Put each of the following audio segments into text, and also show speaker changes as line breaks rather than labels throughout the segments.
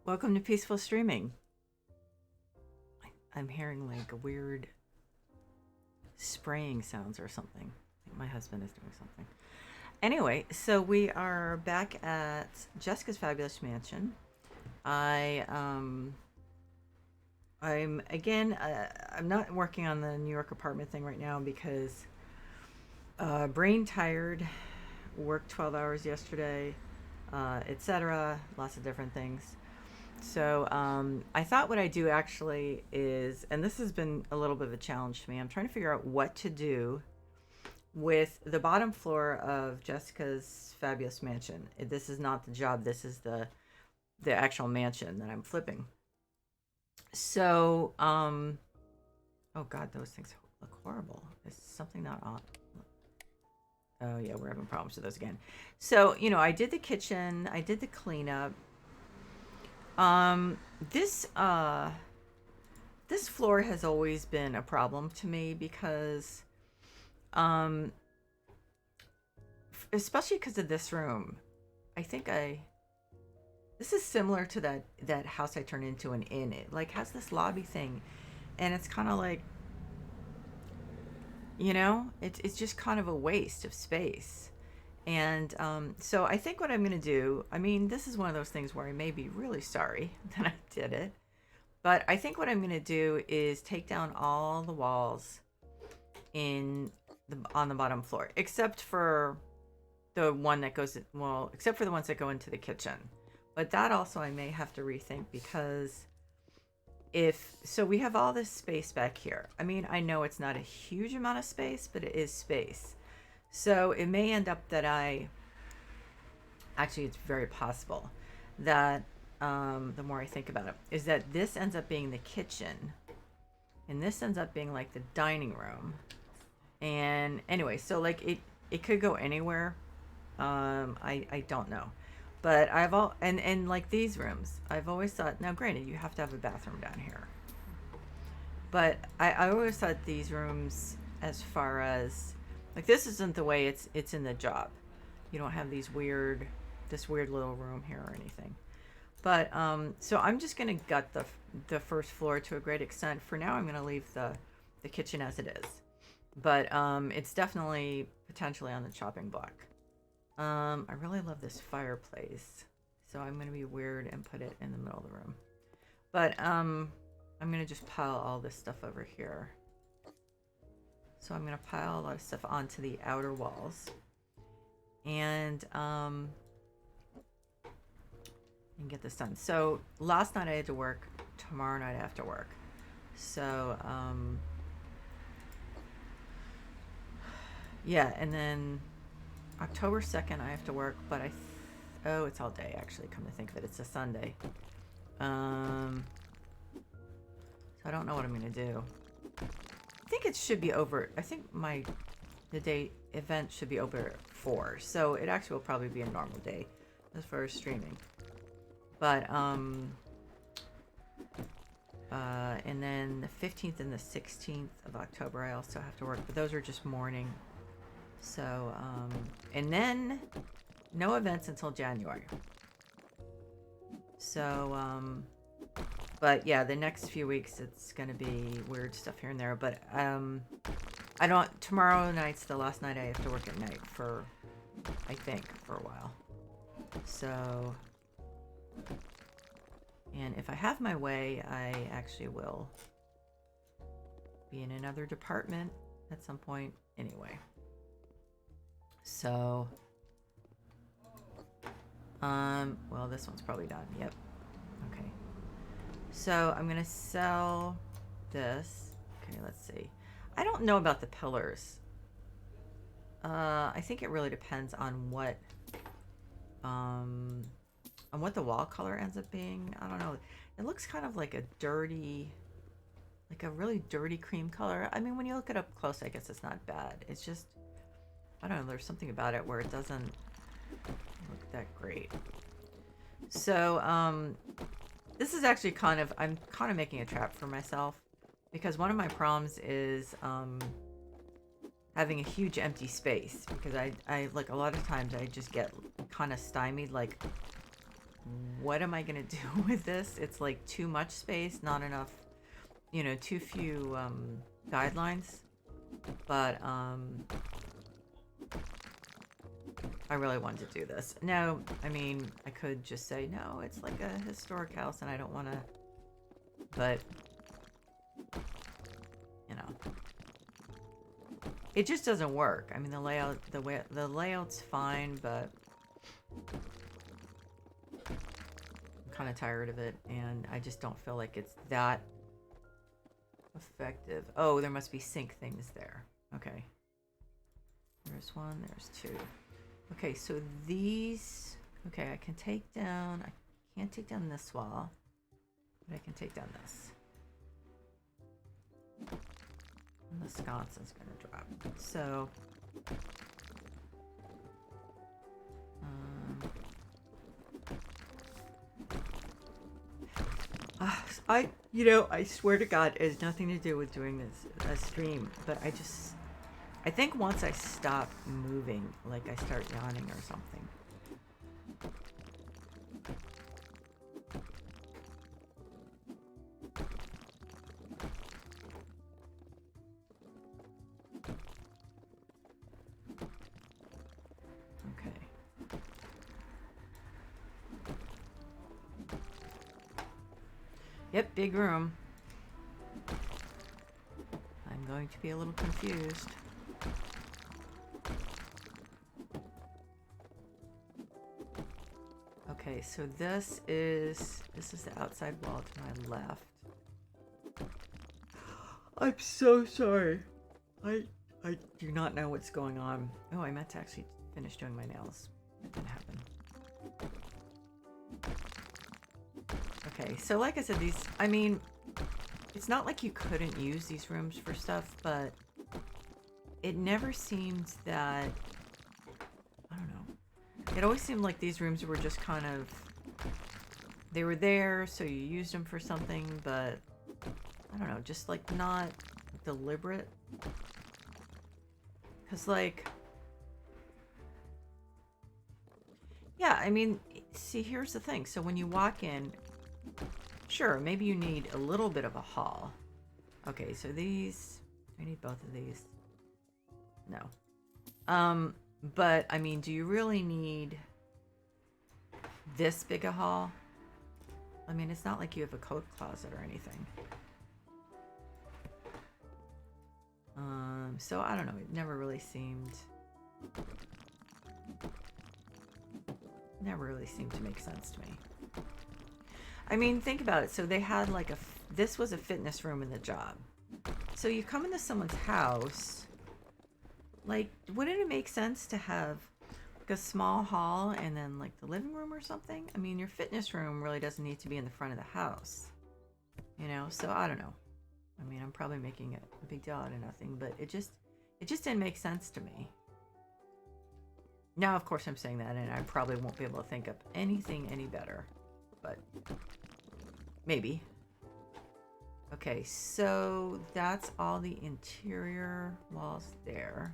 Welcome to Peaceful Streaming. I'm hearing like a weird spraying sounds or something. I think my husband is doing something. Anyway, so we are back at Jessica's Fabulous Mansion. I I'm again I'm not working on the New York apartment thing right now because brain tired, worked 12 hours yesterday, etc. Lots of different things. So I thought what I do actually is, and this has been a little bit of a challenge to me. I'm trying to figure out what to do with the bottom floor of Jessica's Fabulous Mansion. This is not the job. This is the actual mansion that I'm flipping. So oh God, those things look horrible. Is something not on? Oh yeah, we're having problems with those again. So I did the kitchen. I did the cleanup. Um, this this floor has always been a problem to me because um especially because of this room. I think I this is similar to that house I turned into an inn. It like has this lobby thing and it's kind of like, it's just kind of a waste of space. And so I think what I'm going to do, I mean, this is one of those things where I may be really sorry that I did it. But I think what I'm going to do is take down all the walls in on the bottom floor, except for the one that goes, well, except for the ones that go into the kitchen. But that also I may have to rethink because if so we have all this space back here. I mean, I know it's not a huge amount of space, but it is space. So it may end up that actually it's very possible that the more I think about it, is that this ends up being the kitchen and this ends up being like the dining room. And anyway, so like it could go anywhere. I don't know. But I've all and like these rooms, I've always thought, now granted you have to have a bathroom down here. But I always thought these rooms, as far as like, this isn't the way it's in the job. You don't have this weird little room here or anything. But so I'm just gonna gut the first floor to a great extent. For now, I'm gonna leave the kitchen as it is. But it's definitely potentially on the chopping block. I really love this fireplace, so I'm gonna be weird and put it in the middle of the room. But I'm gonna just pile all this stuff over here. So I'm gonna pile a lot of stuff onto the outer walls, and get this done. So last night I had to work. Tomorrow night I have to work. So yeah, and then October 2nd I have to work, but oh, it's all day actually. Come to think of it, it's a Sunday. So I don't know what I'm gonna do. I think it should be over. I think the day event should be over at 4, so it actually will probably be a normal day as far as streaming. But and then the 15th and the 16th of October I also have to work, but those are just morning. So and then no events until January. So but yeah, the next few weeks it's gonna be weird stuff here and there. But I don't. Tomorrow night's the last night I have to work at night for, I think, for a while. So, and if I have my way, I actually will be in another department at some point. Anyway. So, well, this one's probably done. Yep. Okay. So I'm gonna sell this. Okay, let's see. I don't know about the pillars. I think it really depends on what the wall color ends up being. I don't know. It looks kind of like a really dirty cream color. I mean, when you look it up close, I guess it's not bad. It's just, I don't know. There's something about it where it doesn't look that great. So, this is actually I'm kind of making a trap for myself, because one of my problems is having a huge empty space, because I like a lot of times I just get kind of stymied, like what am I going to do with this? It's like too much space, not enough, you know, too few guidelines. But I really wanted to do this. No, I mean, I could just say, no, it's like a historic house and I don't want to, but, you know, it just doesn't work. I mean, the layout's fine, but I'm kind of tired of it, and I just don't feel like it's that effective. Oh, there must be sink things there. Okay. There's one, there's two. Okay, so these, okay, I can take down, I can't take down this wall, but I can take down this. And the sconce is going to drop. So, I swear to God, it has nothing to do with doing this a stream, but I think once I stop moving, like I start yawning or something. Okay. Yep, big room. I'm going to be a little confused. Okay, so this is the outside wall to my left. I'm so sorry. I do not know what's going on. Oh, I meant to actually finish doing my nails. That didn't happen. Okay, so like I said, I mean, it's not like you couldn't use these rooms for stuff, but it never seemed that, I don't know. It always seemed like these rooms were just kind of, they were there, so you used them for something, but I don't know, just like not deliberate. Because like, yeah, I mean, see, here's the thing. So when you walk in, sure, maybe you need a little bit of a hall. Okay, so these, do I need both of these? No. But I mean, do you really need this big a hall? I mean, it's not like you have a coat closet or anything. So I don't know, it never really seemed to make sense to me. I mean, think about it. So they had like this was a fitness room in the job. So you come into someone's house, like, wouldn't it make sense to have like a small hall and then like the living room or something? I mean, your fitness room really doesn't need to be in the front of the house, you know? So I don't know. I mean, I'm probably making it a big deal out of nothing, but it just didn't make sense to me. Now, of course, I'm saying that, and I probably won't be able to think of anything any better, but maybe. Okay, so that's all the interior walls there.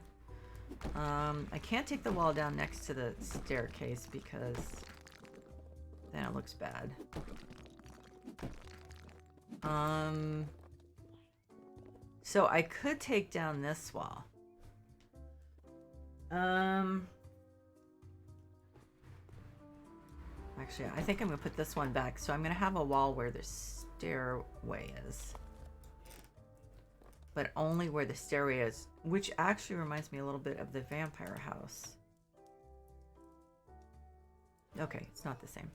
I can't take the wall down next to the staircase because then it looks bad. So I could take down this wall. Actually, I think I'm gonna put this one back. So I'm gonna have a wall where the stairway is, but only where the stairway is, which actually reminds me a little bit of the vampire house. Okay, it's not the same.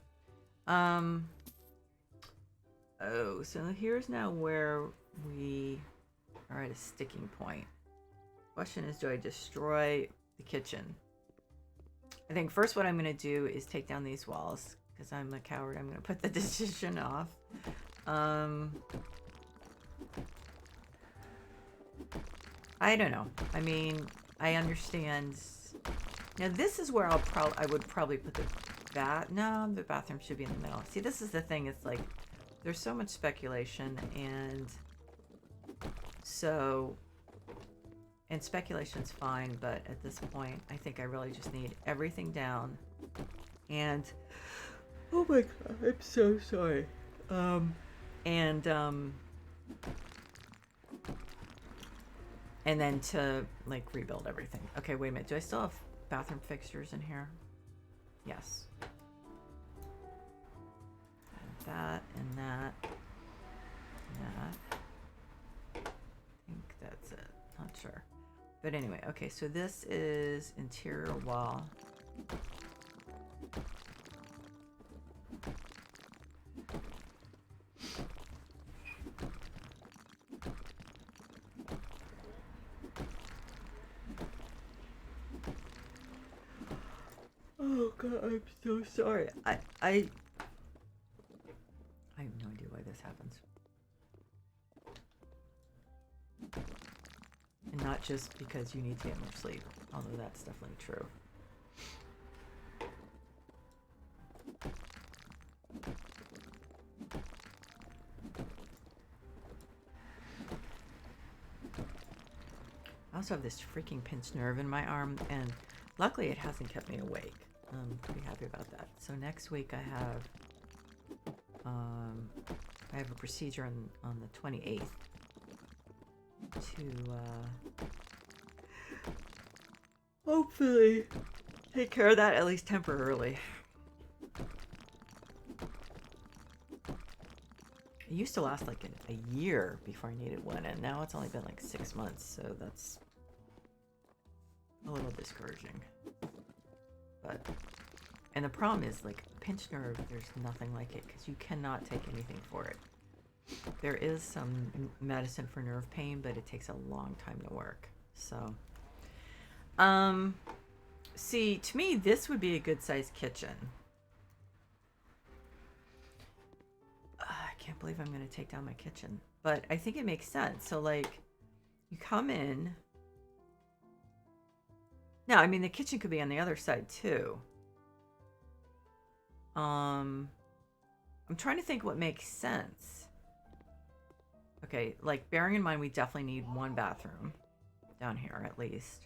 Oh, so here's now where we are at a sticking point. Question is, do I destroy the kitchen? I think first what I'm going to do is take down these walls, because I'm a coward. I'm going to put the decision off. I don't know. I mean, I understand. Now this is where I would probably put the no, the bathroom should be in the middle. See, this is the thing. It's like there's so much speculation, and speculation's fine, but at this point, I think I really just need everything down. And Oh my god, I'm so sorry. And and then to like rebuild everything. Okay, wait a minute. Do I still have bathroom fixtures in here? Yes. And that and that and that. I think that's it. Not sure. But anyway, okay, so this is interior wall. Oh god, I'm so sorry. I have no idea why this happens. And not just because you need to get more sleep, although that's definitely true. I also have this freaking pinched nerve in my arm, and luckily it hasn't kept me awake. I'm pretty happy about that. So next week I have a procedure on the 28th to hopefully take care of that, at least temporarily. It used to last like a year before I needed one, and now it's only been like 6 months, so that's a little discouraging. But, and the problem is, like, pinched nerve, there's nothing like it, because you cannot take anything for it. There is some medicine for nerve pain, but it takes a long time to work. So, see, to me, this would be a good sized kitchen. I can't believe I'm going to take down my kitchen, but I think it makes sense. So, like, you come in. Now, I mean, the kitchen could be on the other side too. I'm trying to think what makes sense. Okay, like, bearing in mind we definitely need one bathroom down here at least.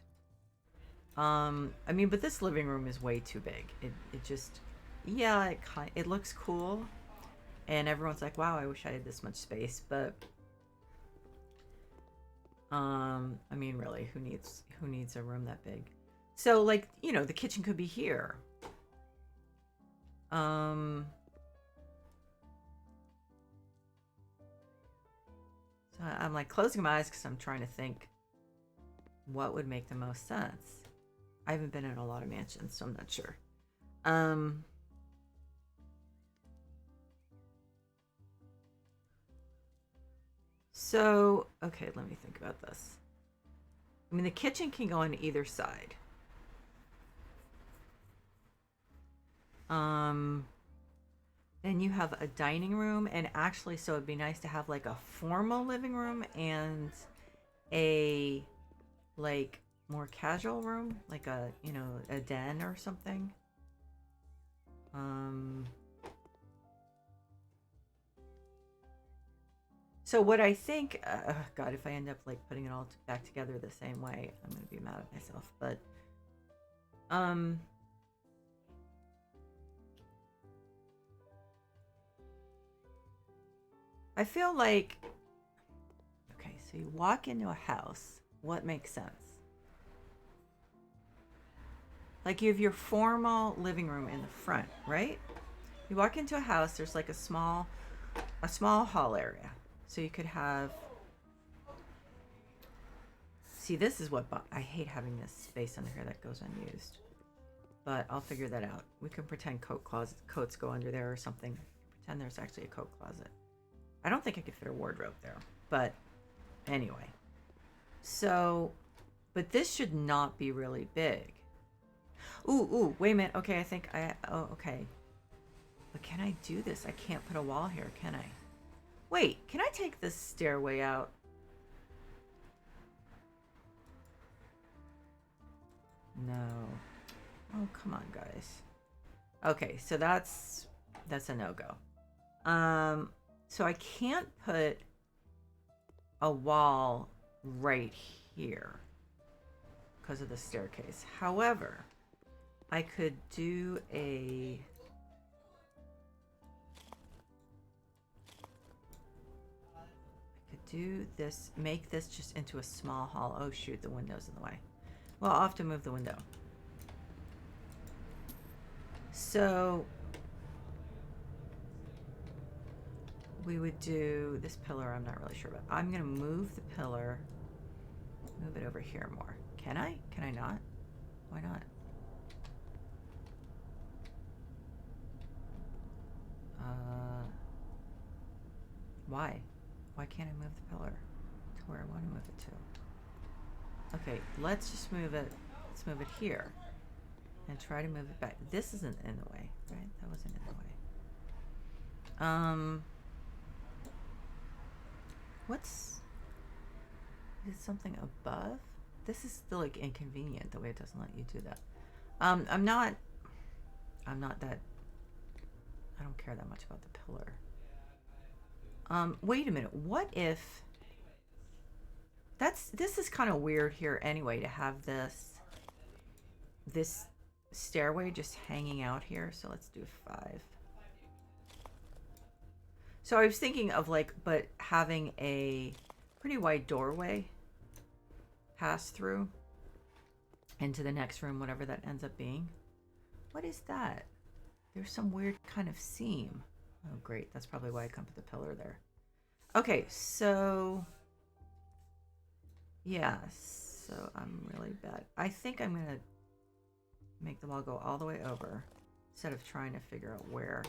I mean, but this living room is way too big. It just, yeah, it looks cool, and everyone's like, wow, I wish I had this much space, but I mean, really, who needs a room that big? So, like, you know, the kitchen could be here. So I'm like closing my eyes because I'm trying to think what would make the most sense. I haven't been in a lot of mansions, so I'm not sure. So, okay, let me think about this. I mean, the kitchen can go on either side. Then you have a dining room, and actually, so it'd be nice to have like a formal living room and a like more casual room, like a, you know, a den or something. So what I think, God, if I end up like putting it all back together the same way, I'm gonna be mad at myself. But I feel like, okay, so you walk into a house. What makes sense? Like, you have your formal living room in the front, right? You walk into a house. There's like a small hall area, so you could have. See, this is what I hate, having this space under here that goes unused. But I'll figure that out. We can pretend coats go under there or something. Pretend there's actually a coat closet. I don't think I could fit a wardrobe there, but anyway. So, but this should not be really big. Ooh, wait a minute. Okay, I think okay. But can I do this? I can't put a wall here, can I? Wait, can I take this stairway out? No. Oh, come on, guys. Okay, so that's a no-go. So I can't put a wall right here because of the staircase. However, I could do a do this, make this just into a small hall. Oh shoot, the window's in the way. Well, I'll have to move the window. So we would do this pillar, I'm not really sure about. I'm gonna move the pillar, move it over here more. Can I? Can I not? Why not? Why? Why can't I move the pillar to where I want to move it to? Okay, let's just move it. Let's move it here and try to move it back. This isn't in the way, right? That wasn't in the way. What's, is something above? This is still like inconvenient the way it doesn't let you do that. I'm not that, I don't care that much about the pillar. Wait a minute. What if this is kind of weird here anyway, to have this stairway just hanging out here. So let's do 5. So I was thinking of like, but having a pretty wide doorway pass through into the next room, whatever that ends up being. What is that? There's some weird kind of seam. Oh, great. That's probably why I come to the pillar there. Okay, so yeah, so I'm really bad. I think I'm going to make the wall go all the way over instead of trying to figure out where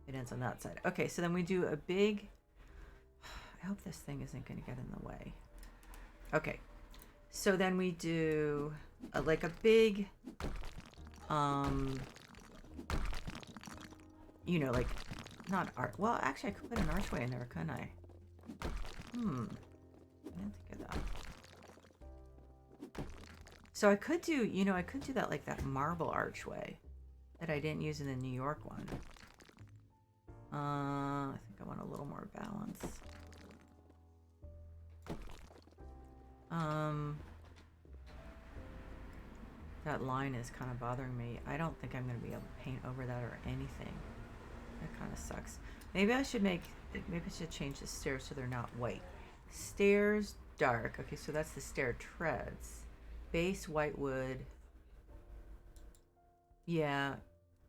it ends on that side. Okay, so then we do a big, I hope this thing isn't going to get in the way. Okay, so then we do like a big, you know, like not art. Well, actually I could put an archway in there, couldn't I? I didn't think of that. So I could do, you know, I could do that like that marble archway that I didn't use in the New York one. I think I want a little more balance. That line is kind of bothering me. I don't think I'm going to be able to paint over that or anything. That kind of sucks. Maybe I should change the stairs so they're not white. Stairs, dark. Okay, so that's the stair treads. Base, white wood. Yeah,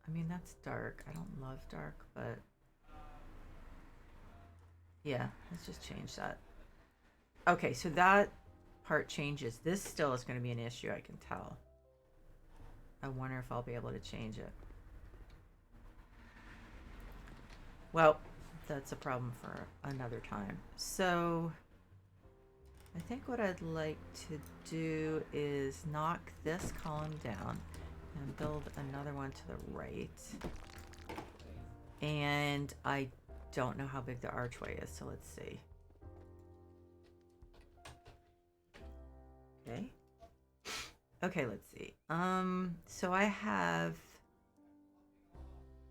I mean, that's dark. I don't love dark, but yeah, let's just change that. Okay, so that part changes. This still is going to be an issue, I can tell. I wonder if I'll be able to change it. Well, that's a problem for another time. So I think what I'd like to do is knock this column down and build another one to the right. And I don't know how big the archway is, so let's see. Okay. Okay, let's see. So I have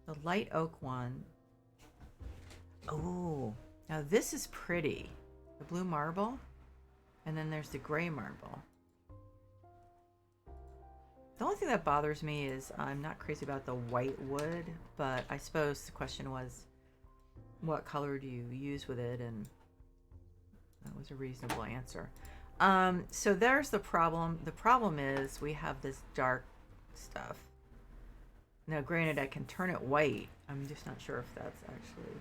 the light oak one. Oh, now this is pretty. The blue marble, and then there's the gray marble. The only thing that bothers me is I'm not crazy about the white wood, but I suppose the question was, what color do you use with it? And that was a reasonable answer. So there's the problem. The problem is we have this dark stuff. Now, granted, I can turn it white. I'm just not sure if that's actually...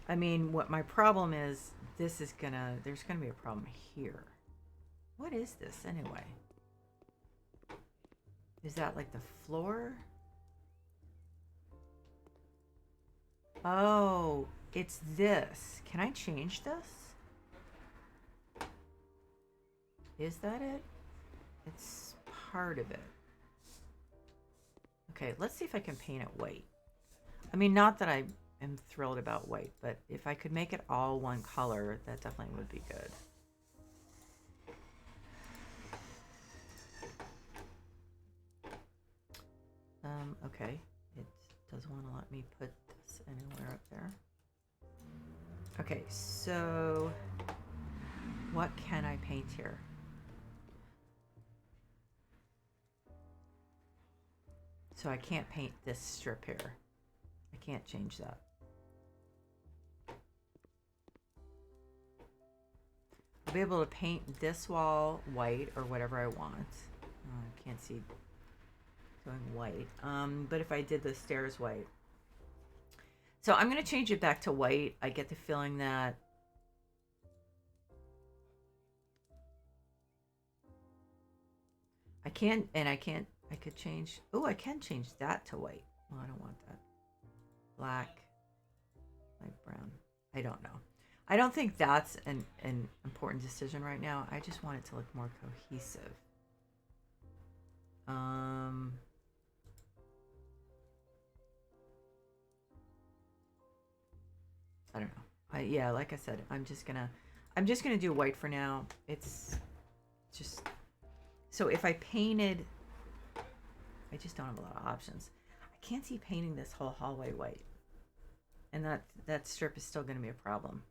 I mean, what my problem is, this is gonna, there's gonna be a problem here. What is this anyway? Is that like the floor? Oh, it's this. Can I change this? Is that it? It's part of it. Okay, let's see if I can paint it white. I mean, not that I am thrilled about white, but if I could make it all one color, that definitely would be good. Okay, it doesn't want to let me put this anywhere up there. Okay, so what can I paint here? So I can't paint this strip here. I can't change that. I'll be able to paint this wall white or whatever I want. I can't see going white. But if I did the stairs white. So I'm going to change it back to white. I get the feeling that I could change, oh, I can change that to white. Well, I don't want that. Black, light brown. I don't know. I don't think that's an important decision right now. I just want it to look more cohesive. I don't know. Yeah, like I said, I'm just gonna do white for now. It's just, so if I painted, I just don't have a lot of options. I can't see painting this whole hallway white, and that strip is still going to be a problem.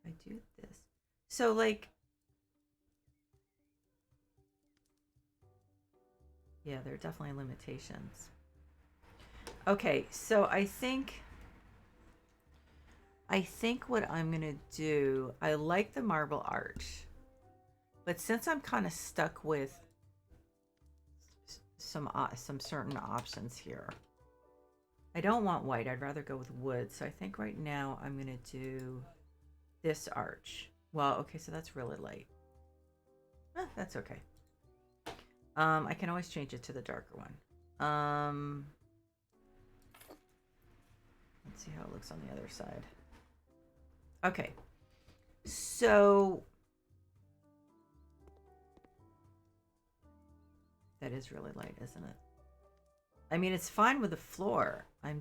If I do this, so like, yeah, there are definitely limitations. Okay, so I think what I'm gonna do, I like the marble arch, but since I'm kind of stuck with some certain options here, I don't want white. I'd rather go with wood. So I think right now I'm gonna do this arch. Well, okay, so that's really light. That's okay. I can always change it to the darker one. Let's see how it looks on the other side. Okay, so that is really light, isn't it? I mean, it's fine with the floor. I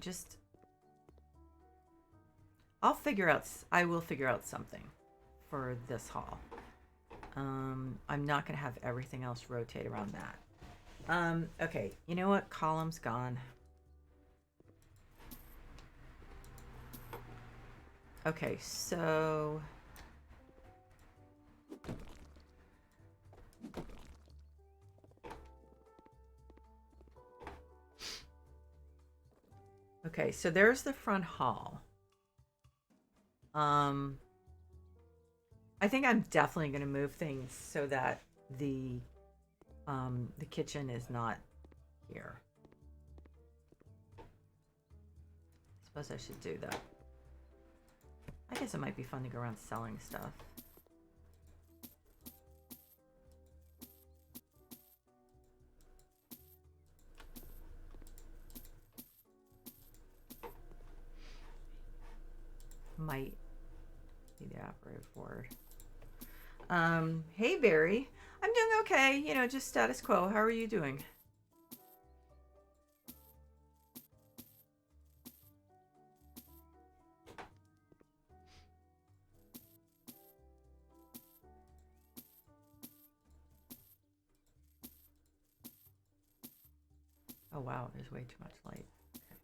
will figure out something for this hall. I'm not going to have everything else rotate around that. Okay, you know what? Column's gone. Okay, so okay, so there's the front hall. I think I'm definitely going to move things so that the kitchen is not here. I suppose I should do that. I guess it might be fun to go around selling stuff. Might be the operative word. Hey Barry, I'm doing okay. You know, just status quo. How are you doing? Oh wow, there's way too much light. Okay.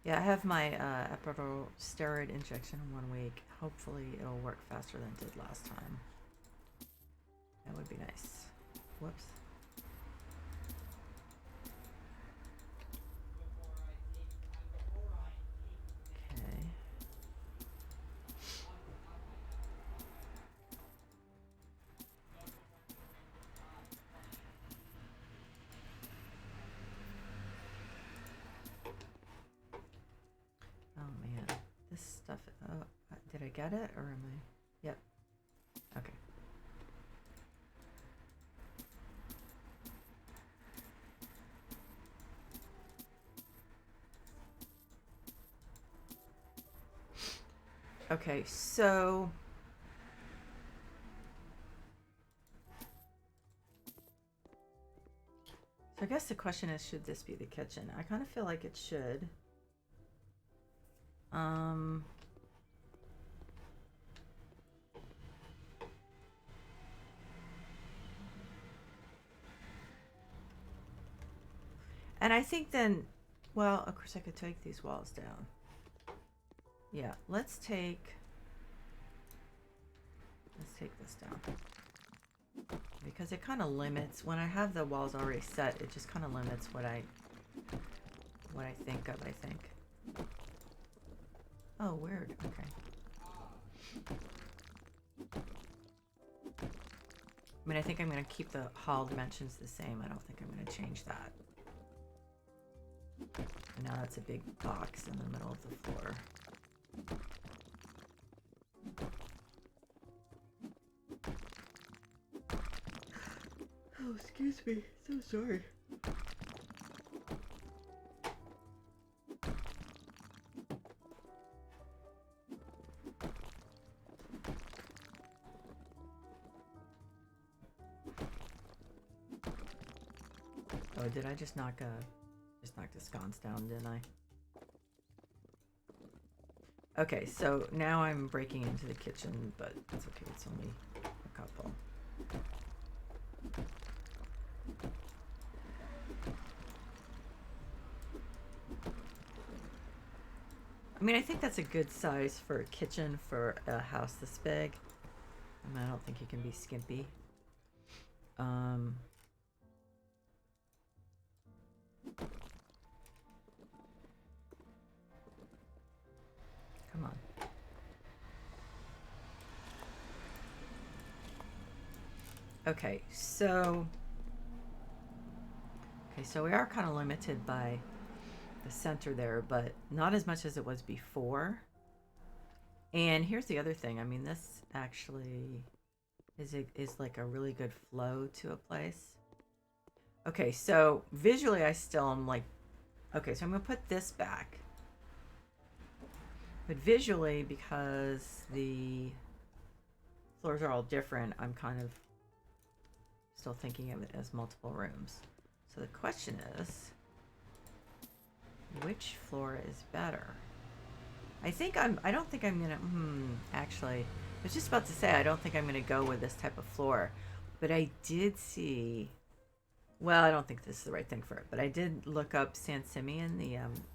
Yeah, I have my epidural steroid injection in 1 week. Hopefully it'll work faster than it did last time. That would be nice. Whoops. Okay. Oh man, this stuff, did I get it or am I? Yep. Okay. Okay, so I guess the question is, should this be the kitchen? I kind of feel like it should. And I think then, well, of course I could take these walls down. Yeah, let's take, Let's take this down. Because it kind of limits, when I have the walls already set, it just kind of limits what I think of, I think. Oh, weird. Okay. I mean, I think I'm going to keep the hall dimensions the same. I don't think I'm going to change that. And now that's a big box in the middle of the floor. Oh, excuse me. So sorry. Oh, did I just knock the sconce down, didn't I? Okay, so now I'm breaking into the kitchen, but it's okay. It's only a couple. I mean, I think that's a good size for a kitchen for a house this big. I mean, I don't think you can be skimpy. Come on. Okay, so we are kind of limited by the center there, but not as much as it was before. And here's the other thing. I mean, this actually is like a really good flow to a place. Okay, so visually I still am like, okay, so I'm gonna put this back. But visually, because the floors are all different, I'm kind of still thinking of it as multiple rooms. So the question is, which floor is better? I don't think I'm gonna, actually, I was just about to say, I don't think I'm gonna go with this type of floor, but I did see, well, I don't think this is the right thing for it, but I did look up San Simeon,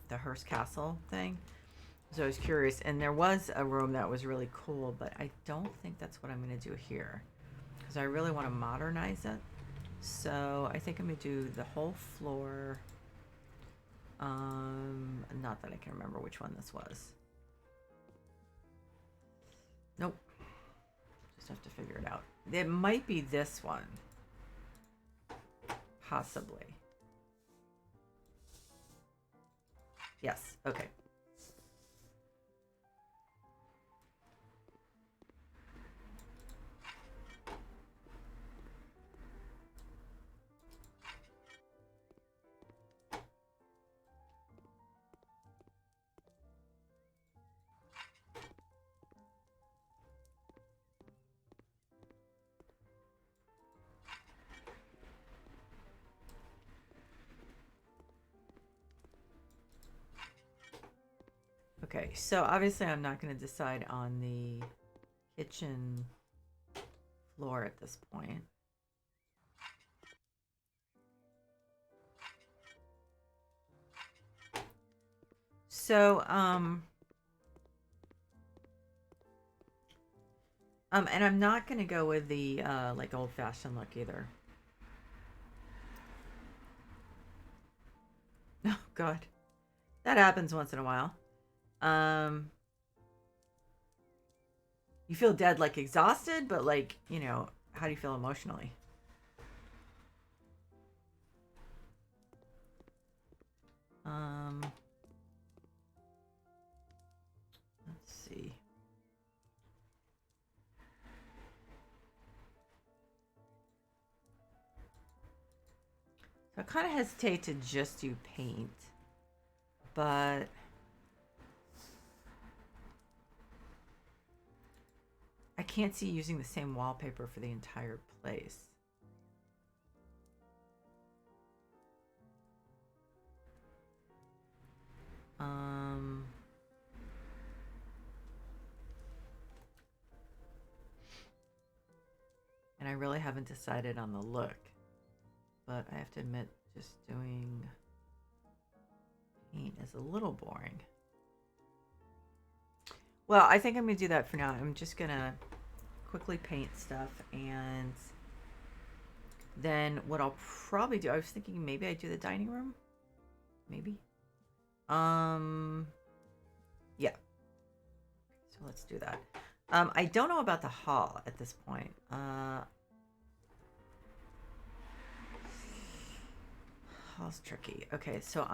the Hearst Castle thing. So I was curious, and there was a room that was really cool, but I don't think that's what I'm gonna do here, because I really want to modernize it. So I think I'm gonna do the whole floor. Not that I can remember which one this was. Nope. Just have to figure it out. It might be this one. Possibly. Yes, okay. Okay, so obviously I'm not going to decide on the kitchen floor at this point. So, and I'm not going to go with the, like old-fashioned look either. Oh, God. That happens once in a while. You feel dead, like exhausted, but like, how do you feel emotionally? Let's see. So I kind of hesitate to just do paint, but I can't see using the same wallpaper for the entire place. And I really haven't decided on the look, but I have to admit, just doing paint is a little boring. Well, I think I'm going to do that for now. I'm just going to quickly paint stuff, and then what I'll probably do, I was thinking maybe I do the dining room. Maybe. Yeah. So let's do that. I don't know about the hall at this point. Hall's tricky. Okay, so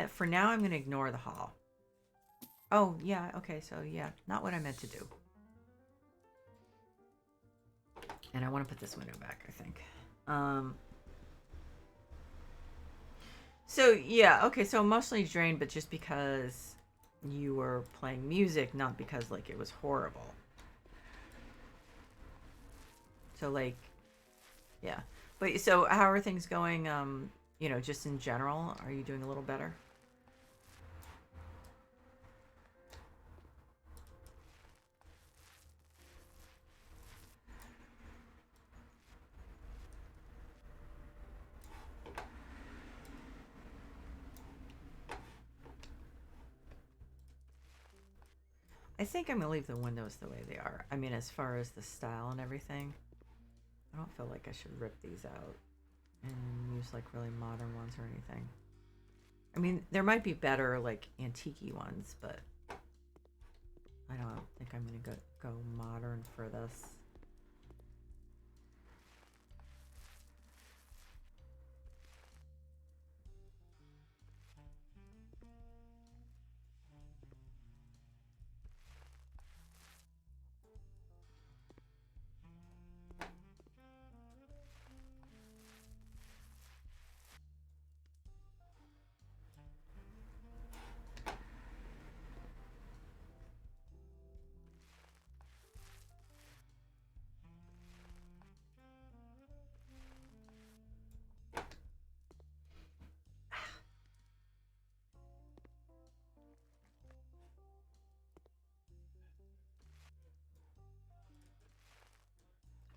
for now, I'm gonna ignore the hall. Oh, yeah, okay, so yeah, not what I meant to do. And I want to put this window back, I think. So, yeah, okay, so emotionally drained, but just because you were playing music, not because, like, it was horrible. So, like, yeah. But, so, how are things going, just in general? Are you doing a little better? I think I'm gonna leave the windows the way they are. I mean, as far as the style and everything, I don't feel like I should rip these out and use like really modern ones or anything. I mean, there might be better like antique-y ones, but I don't think I'm gonna go modern for this.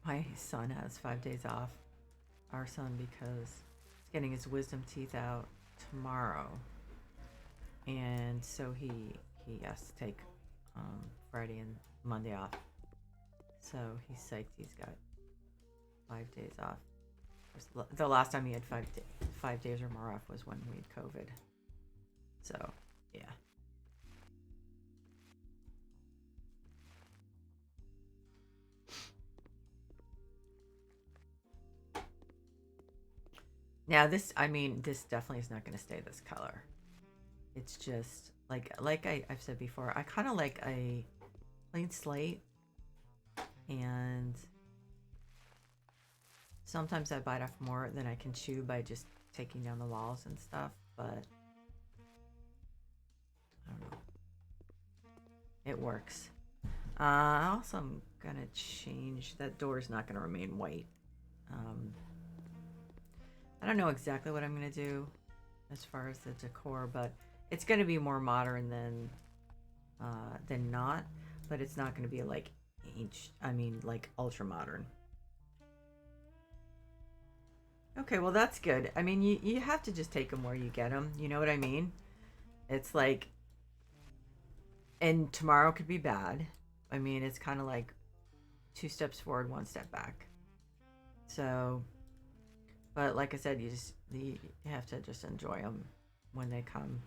My son has 5 days off. Our son, because he's getting his wisdom teeth out tomorrow, and so he has to take Friday and Monday off. So he's psyched. He's got 5 days off. The last time he had 5 days or more off was when we had COVID. So yeah. Now this definitely is not going to stay this color. It's just like I've said before, I kind of like a plain slate, and sometimes I bite off more than I can chew by just taking down the walls and stuff, but I don't know. It works. Also, I'm gonna change, that door is not gonna remain white. I don't know exactly what I'm gonna do as far as the decor, but it's gonna be more modern than not, but it's not gonna be like like ultra modern. Okay, well that's good. I mean, you have to just take them where you get them. You know what I mean? It's like, and tomorrow could be bad. I mean, it's kind of like 2 steps forward, 1 step back. So, but like I said, you have to just enjoy them when they come.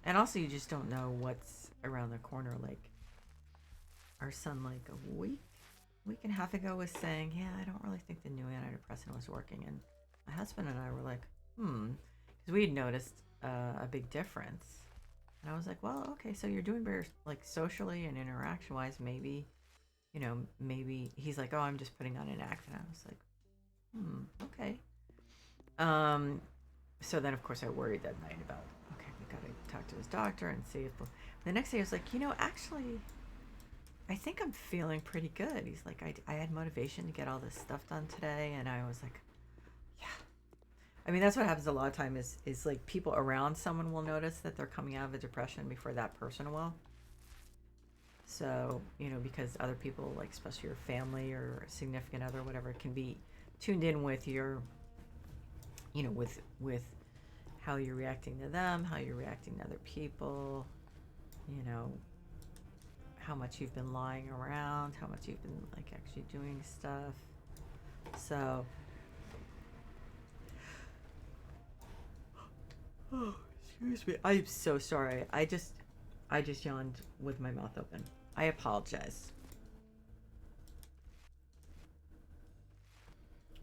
And also, you just don't know what's around the corner. Like our son, like a week and a half ago, was saying, "Yeah, I don't really think the new antidepressant was working." And my husband and I were like, because we had noticed a big difference. And I was like, "Well, okay, so you're doing better, like socially and interaction wise. Maybe, maybe." He's like, "Oh, I'm just putting on an act," and I was like, okay. So then, of course, I worried that night about, okay, we got to talk to his doctor and see if the next day I was like, actually, I think I'm feeling pretty good. He's like, I had motivation to get all this stuff done today, and I was like, yeah. I mean, that's what happens a lot of time is like people around someone will notice that they're coming out of a depression before that person will. So, because other people, like especially your family or significant other, whatever, can be tuned in with your, with how you're reacting to them, how you're reacting to other people, you know, how much you've been lying around, how much you've been like actually doing stuff. So, oh, excuse me. I'm so sorry. I just yawned with my mouth open. I apologize.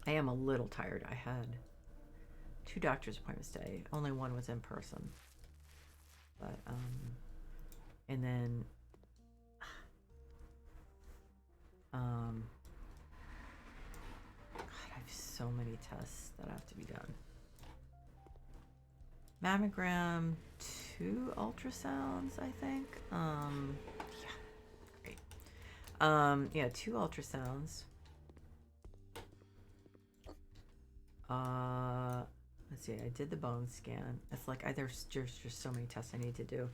I am a little tired. I had 2 doctor's appointments today. Only one was in person. But and then God, I have so many tests that have to be done. Mammogram, 2 ultrasounds, I think. Yeah, great. Yeah, 2 ultrasounds. Let's see. I did the bone scan. It's like there's just so many tests I need to do.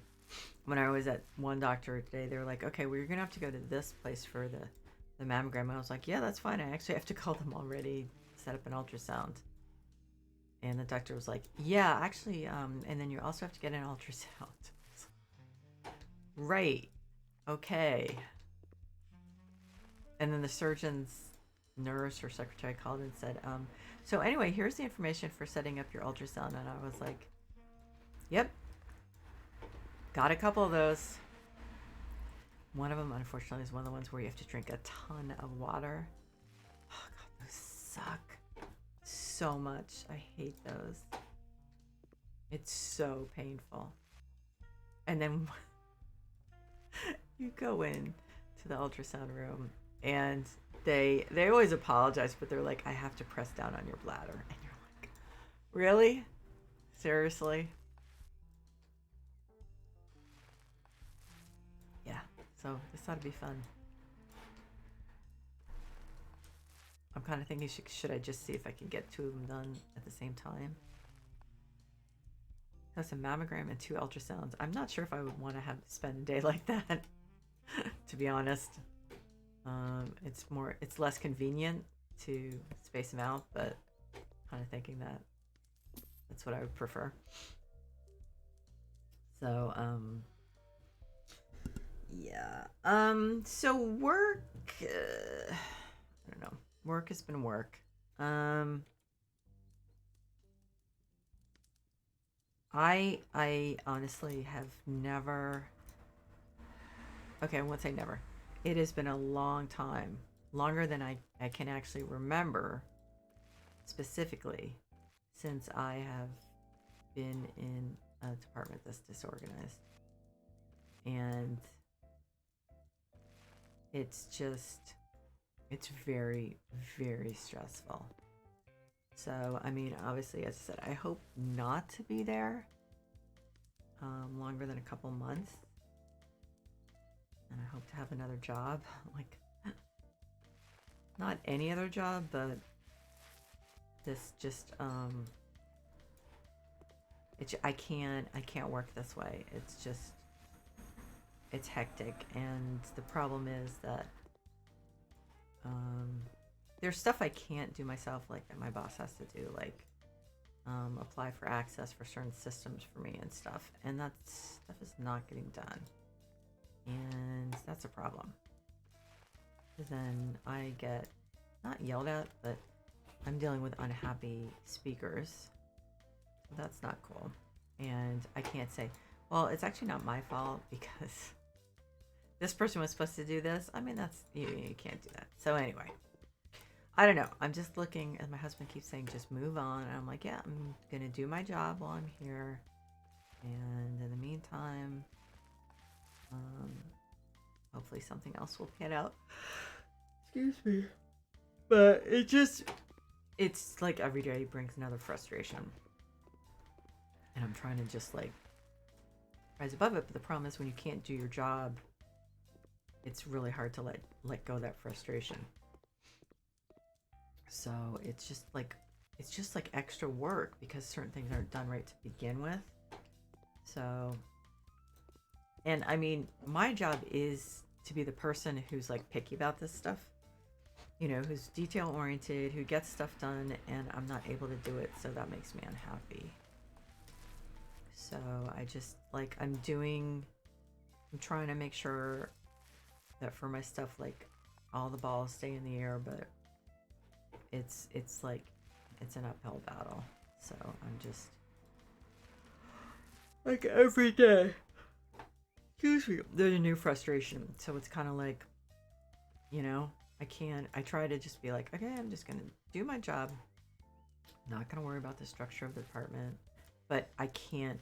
When I was at one doctor today, they were like, "Okay, well, you're gonna have to go to this place for the mammogram." And I was like, "Yeah, that's fine. I actually have to call them already, set up an ultrasound." And the doctor was like, "Yeah, actually, and then you also have to get an ultrasound." Right. Okay. And then the surgeon's nurse or secretary called and said, so anyway, here's the information for setting up your ultrasound. And I was like, yep, got a couple of those. One of them, unfortunately, is one of the ones where you have to drink a ton of water. Oh, God, those suck so much. I hate those. It's so painful. And then you go in to the ultrasound room and they always apologize, but they're like, I have to press down on your bladder. And you're like, really? Seriously? Yeah. So this ought to be fun. I'm kind of thinking, should I just see if I can get 2 of them done at the same time? That's a mammogram and 2 ultrasounds. I'm not sure if I would want to have to spend a day like that, to be honest. It's less convenient to space them out, but kind of thinking that that's what I would prefer. So, yeah. So work, I don't know. Work has been work. I honestly have never. Okay, I won't say never. It has been a long time, longer than I can actually remember specifically, since I have been in a department that's disorganized. And it's very, very stressful. So, I mean, obviously, as I said, I hope not to be there longer than a couple months. And I hope to have another job. Like, not any other job, but this just, I can't work this way. It's just, it's hectic. And the problem is that there's stuff I can't do myself, like that my boss has to do, like apply for access for certain systems for me and stuff. And that stuff is not getting done. And that's a problem. Because then I get not yelled at, but I'm dealing with unhappy speakers. So that's not cool. And I can't say, well, it's actually not my fault because this person was supposed to do this. I mean, that's, you can't do that. So anyway, I don't know. I'm just looking, and my husband keeps saying, just move on. And I'm like, yeah, I'm going to do my job while I'm here. And in the meantime, hopefully something else will pan out. Excuse me. But it's like every day brings another frustration. And I'm trying to just like rise above it. But the problem is when you can't do your job, it's really hard to let go of that frustration. So it's just like extra work because certain things aren't done right to begin with. So, and I mean, my job is to be the person who's like picky about this stuff, you know, who's detail oriented, who gets stuff done, and I'm not able to do it, so that makes me unhappy. So I just like I'm trying to make sure that for my stuff, like all the balls stay in the air, but it's like it's an uphill battle. So I'm just like every day. Excuse me. There's a new frustration. So it's kind of like, I try to just be like, okay, I'm just going to do my job. Not going to worry about the structure of the department, but I can't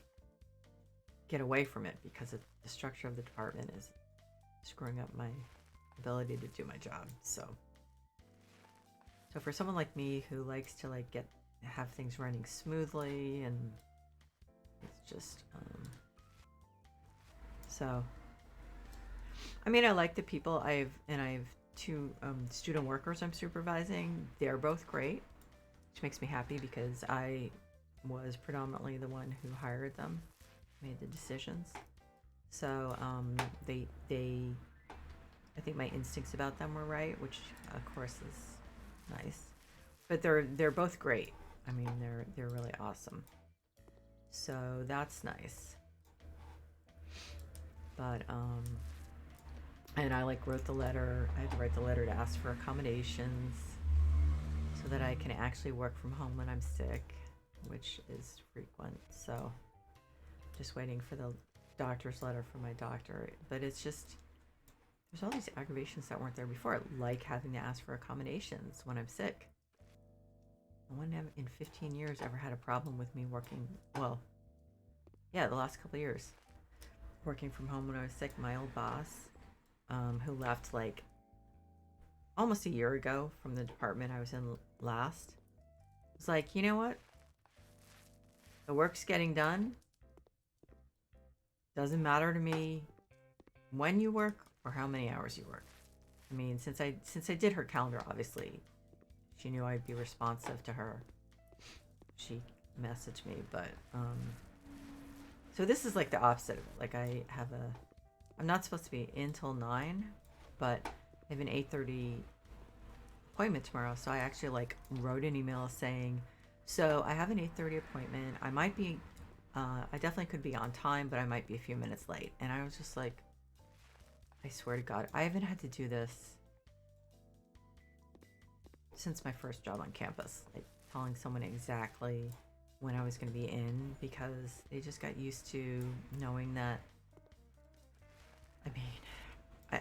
get away from it because the structure of the department is screwing up my ability to do my job. So for someone like me who likes to like have things running smoothly, and it's just so I mean, I like the people. I've two student workers I'm supervising. They're both great, which makes me happy because I was predominantly the one who hired them, made the decisions. So they I think my instincts about them were right, which of course is nice. But they're both great. I mean, they're really awesome. So that's nice. But and I like wrote the letter. I had to write the letter to ask for accommodations so that I can actually work from home when I'm sick, which is frequent. So just waiting for the doctor's letter from my doctor. But it's just there's all these aggravations that weren't there before, like having to ask for accommodations when I'm sick. No one in 15 years ever had a problem with me working. Well, yeah, the last couple of years working from home when I was sick. My old boss, who left like almost a year ago from the department I was in last, was like, you know what? The work's getting done. Doesn't matter to me when you work or how many hours you work. I mean, since I did her calendar, obviously, she knew I'd be responsive to her. She messaged me, but so this is like the opposite of it. Like I'm not supposed to be in till 9, but I have an 8:30 appointment tomorrow. So I actually like wrote an email saying, so I have an 8:30 appointment. I might be, I definitely could be on time, but I might be a few minutes late. And I was just like, I swear to God, I haven't had to do this since my first job on campus. Like telling someone exactly when I was going to be in, because they just got used to knowing that. I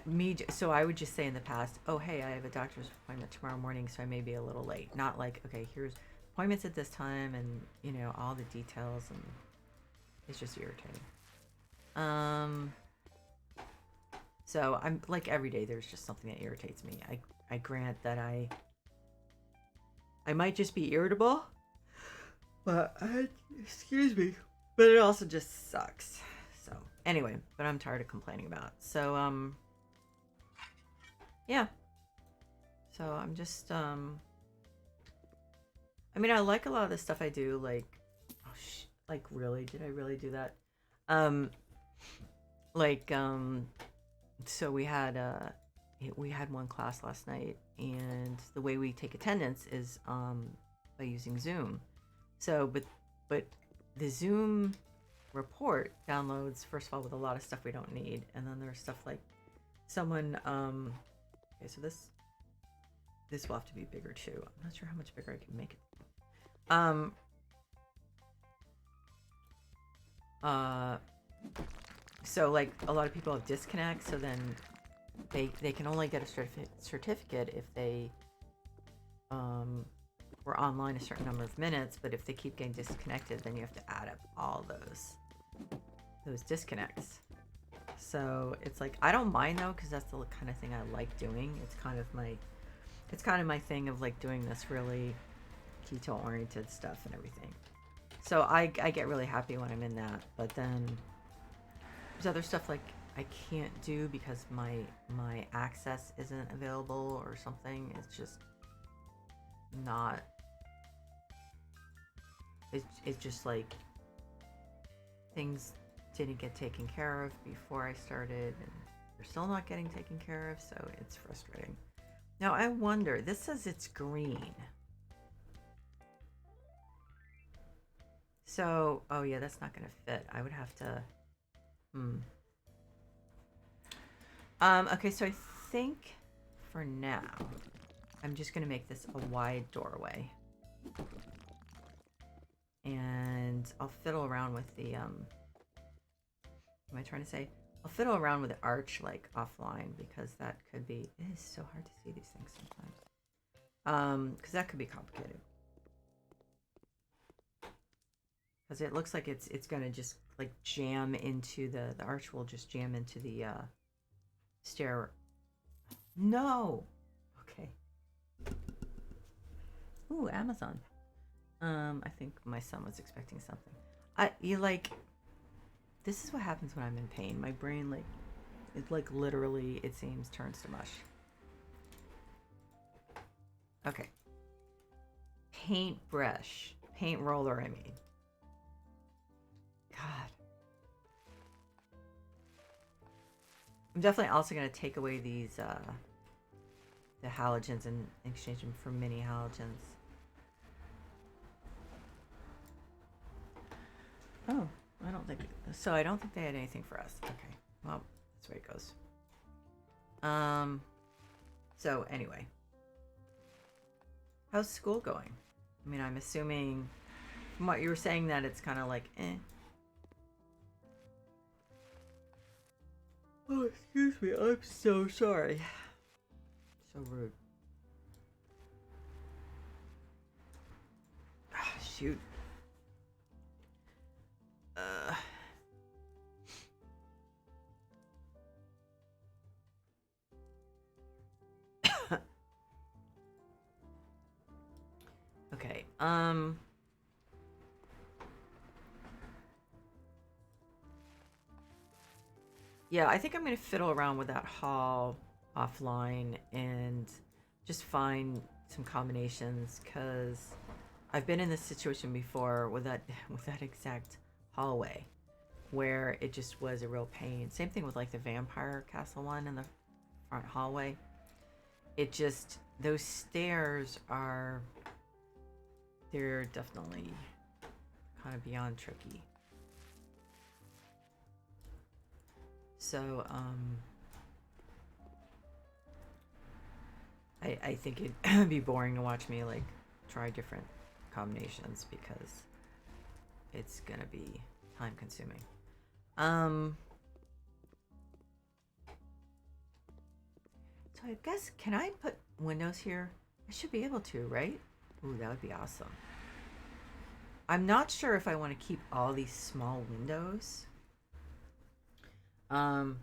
mean, so I would just say in the past, oh, hey, I have a doctor's appointment tomorrow morning, so I may be a little late. Not like, okay, here's appointments at this time and, all the details, and it's just irritating. So I'm like every day there's just something that irritates me. I grant that I might just be irritable, but excuse me, but it also just sucks. So anyway, but I'm tired of complaining about it. So yeah. So I'm just I mean, I like a lot of the stuff I do. Like, like really, did I really do that? Like so we had one class last night, and the way we take attendance is by using Zoom. So but the Zoom report downloads, first of all, with a lot of stuff we don't need, and then there's stuff like someone okay, so this will have to be bigger too. I'm not sure how much bigger I can make it. So like a lot of people have disconnect, so then they can only get a certificate if they were online a certain number of minutes, but if they keep getting disconnected, then you have to add up all those disconnects. So it's like, I don't mind though, because that's the kind of thing I like doing. It's kind of my thing of like doing this really keto oriented stuff and everything. So I get really happy when I'm in that, but then there's other stuff like I can't do because my access isn't available or something. It's just not. It's just like things didn't get taken care of before I started, and they're still not getting taken care of, so it's frustrating. Now I wonder, this says it's green. So, oh yeah, that's not gonna fit. I would have to. Hmm. Okay, so I think for now, I'm just gonna make this a wide doorway, and I'll fiddle around with the Am I trying to say? I'll fiddle around with the arch like offline because that could be. It is so hard to see these things sometimes. Because that could be complicated. Because it looks like it's gonna just like jam into the arch will just jam into the stair. No. Okay. Ooh, Amazon. I think my son was expecting something. You like. This is what happens when I'm in pain. My brain like literally it seems turns to mush. Okay. Paintbrush. Paint roller, I mean. God. I'm definitely also going to take away these, the halogens and exchange them for mini halogens. Oh, I don't think, so I don't think they had anything for us. Okay, well, that's where it goes. So anyway. How's school going? I mean, I'm assuming from what you were saying that it's kind of like, eh. Oh, excuse me. I'm so sorry. So rude. Ah, shoot. Okay. Yeah, I think I'm gonna fiddle around with that hall offline and just find some combinations because I've been in this situation before with that with that exact hallway where it just was a real pain. Same thing with like the vampire castle one in the front hallway. It just those stairs are they're definitely kind of beyond tricky. So I think it'd be boring to watch me like try different combinations because it's gonna be time consuming. So I guess can I put windows here? I should be able to, right? Ooh, that would be awesome. I'm not sure if I want to keep all these small windows. Um,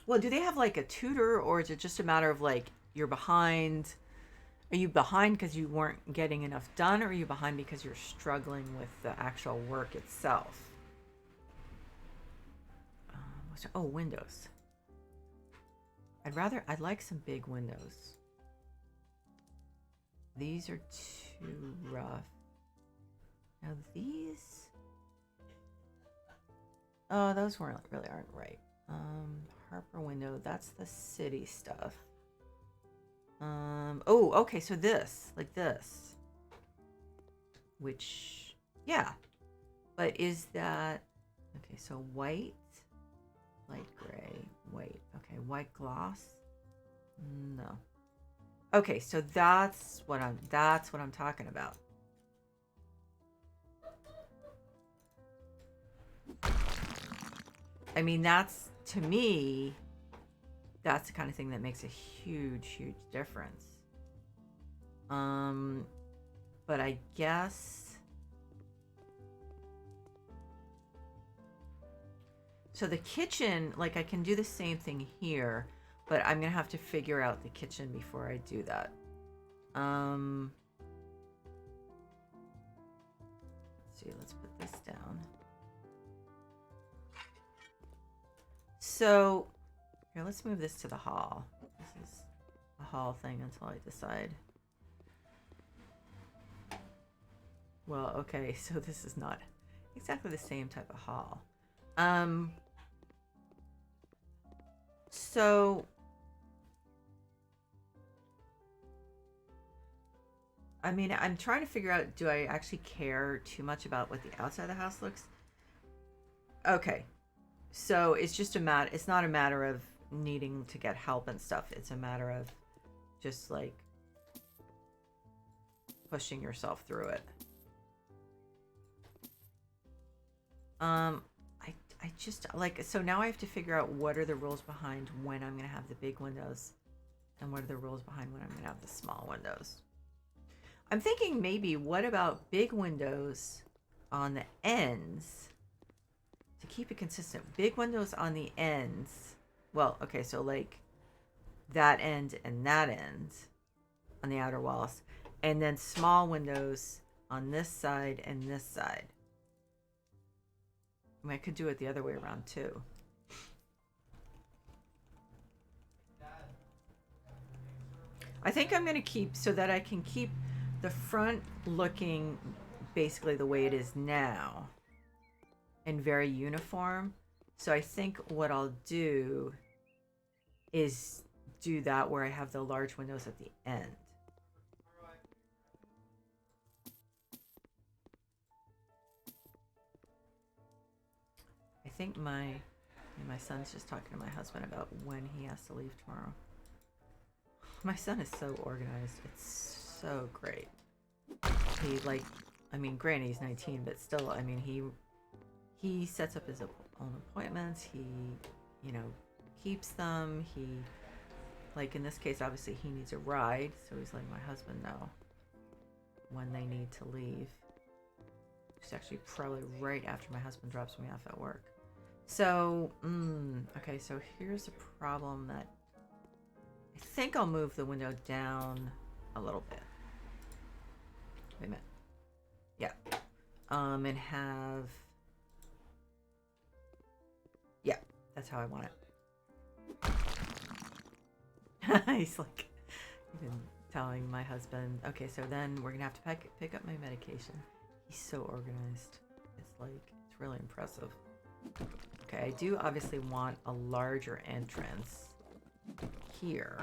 well, do they have like a tutor, or is it just a matter of like you're behind? Are you behind because you weren't getting enough done, or are you behind because you're struggling with the actual work itself? Oh, windows. I'd like some big windows. These are too rough. Now these, oh, those weren't really aren't right. Harper window, that's the city stuff. Oh, okay, so this, like this. Which, yeah. But is that, okay, so white, light gray, white. Okay, white gloss? No. Okay, so that's what I'm talking about. I mean, that's to me, that's the kind of thing that makes a huge difference. But I guess so the kitchen, like I can do the same thing here, but I'm gonna have to figure out the kitchen before I do that. Let's see, let's put this down. So here, let's move this to the hall. This is a hall thing until I decide. Well, okay, so this is not exactly the same type of hall. So I mean, I'm trying to figure out, do I actually care too much about what the outside of the house looks? Okay. So it's just a matter, it's not a matter of needing to get help and stuff. It's a matter of just like pushing yourself through it. Um, I just like, so now I have to figure out what are the rules behind when I'm gonna have the big windows and what are the rules behind when I'm gonna have the small windows. I'm thinking maybe what about big windows on the ends to keep it consistent? Big windows on the ends. Well, okay, so like that end and that end on the outer walls, and then small windows on this side and this side. I mean, I could do it the other way around too. I think I'm going to keep so that I can keep the front looking basically the way it is now and very uniform. So I think what I'll do is do that where I have the large windows at the end. I think my son's just talking to my husband about when he has to leave tomorrow. My son is so organized. It's so great. He like, I mean, granted he's 19, but still, I mean, he sets up his own appointments. He, you know, keeps them. He, like in this case, obviously he needs a ride, so he's letting my husband know when they need to leave. It's actually probably right after my husband drops me off at work. So, okay, so here's a problem that I think I'll move the window down a little bit. Wait a minute. Yeah. And have... Yeah, that's how I want it. He's like, even telling my husband, okay, so then we're going to have to pick up my medication. He's so organized. It's like, it's really impressive. Okay, I do obviously want a larger entrance here.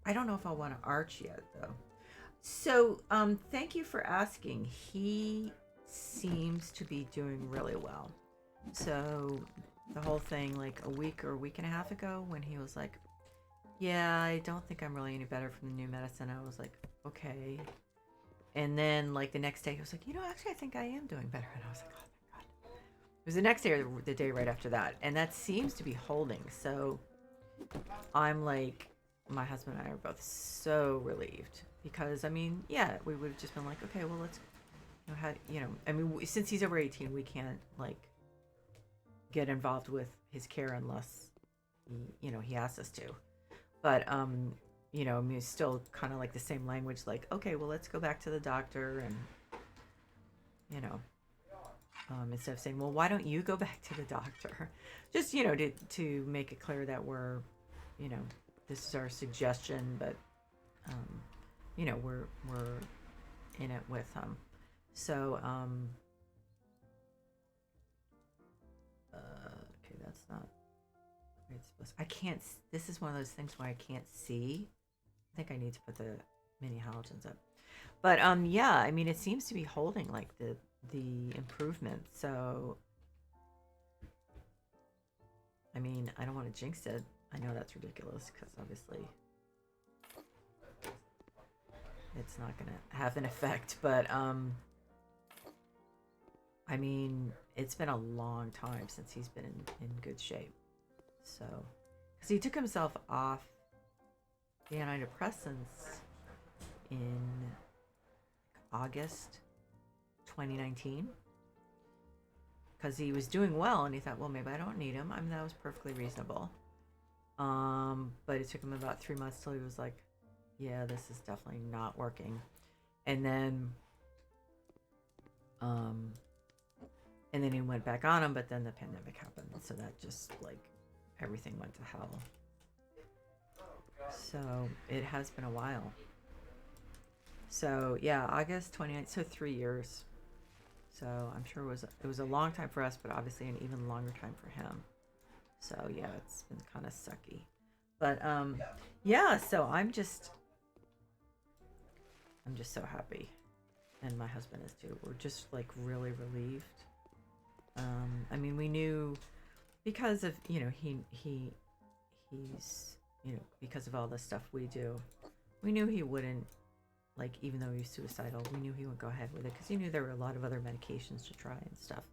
I don't know if I want to arch yet, though. So, thank you for asking. He seems to be doing really well. So, the whole thing, like a week or a week and a half ago, when he was like, yeah, I don't think I'm really any better from the new medicine, I was like, okay. And then, like, the next day, he was like, you know, actually, I think I am doing better. And I was like, oh my God. It was the next day or the day right after that. And that seems to be holding. So, I'm like, my husband and I are both so relieved. Because, I mean, yeah, we would have just been like, okay, well, let's, you know, I mean, since he's over 18, we can't, like, get involved with his care unless, he asks us to. But, you know, I mean, it's still kind of like the same language, like, okay, well, let's go back to the doctor and, you know, instead of saying, well, why don't you go back to the doctor? Just, you know, to make it clear that we're, you know, this is our suggestion, but, you know, we're in it with him. So, okay, that's not, I can't, this is one of those things where I can't see. I think I need to put the mini halogens up. But yeah, I mean, it seems to be holding like the improvement. So I mean, I don't want to jinx it. I know that's ridiculous because obviously it's not gonna have an effect, but I mean, it's been a long time since he's been in good shape. So, because he took himself off the antidepressants in August 2019 because he was doing well and he thought, well, maybe I don't need him. I mean, that was perfectly reasonable. But it took him about 3 months till he was like, yeah, this is definitely not working. And then he went back on him, but then the pandemic happened, so that just like everything went to hell. So it has been a while. So yeah, August 29th, so 3 years. So I'm sure it was a long time for us, but obviously an even longer time for him. So yeah, it's been kind of sucky. But yeah, so I'm just so happy, and my husband is too. We're just like really relieved. I mean, we knew because of he's because of all the stuff we do, we knew he wouldn't, like, even though he was suicidal, we knew he would go ahead with it because he knew there were a lot of other medications to try and stuff.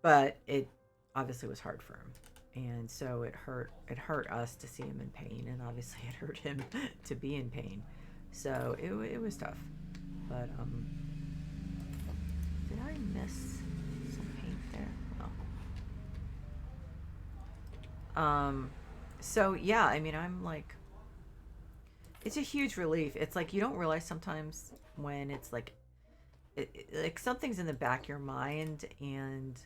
But it obviously was hard for him, and so it hurt us to see him in pain, and obviously it hurt him to be in pain. So it was tough. But did I miss some paint there? Well, so yeah, I mean, I'm like, it's a huge relief. It's like you don't realize sometimes when it's like like something's in the back of your mind, and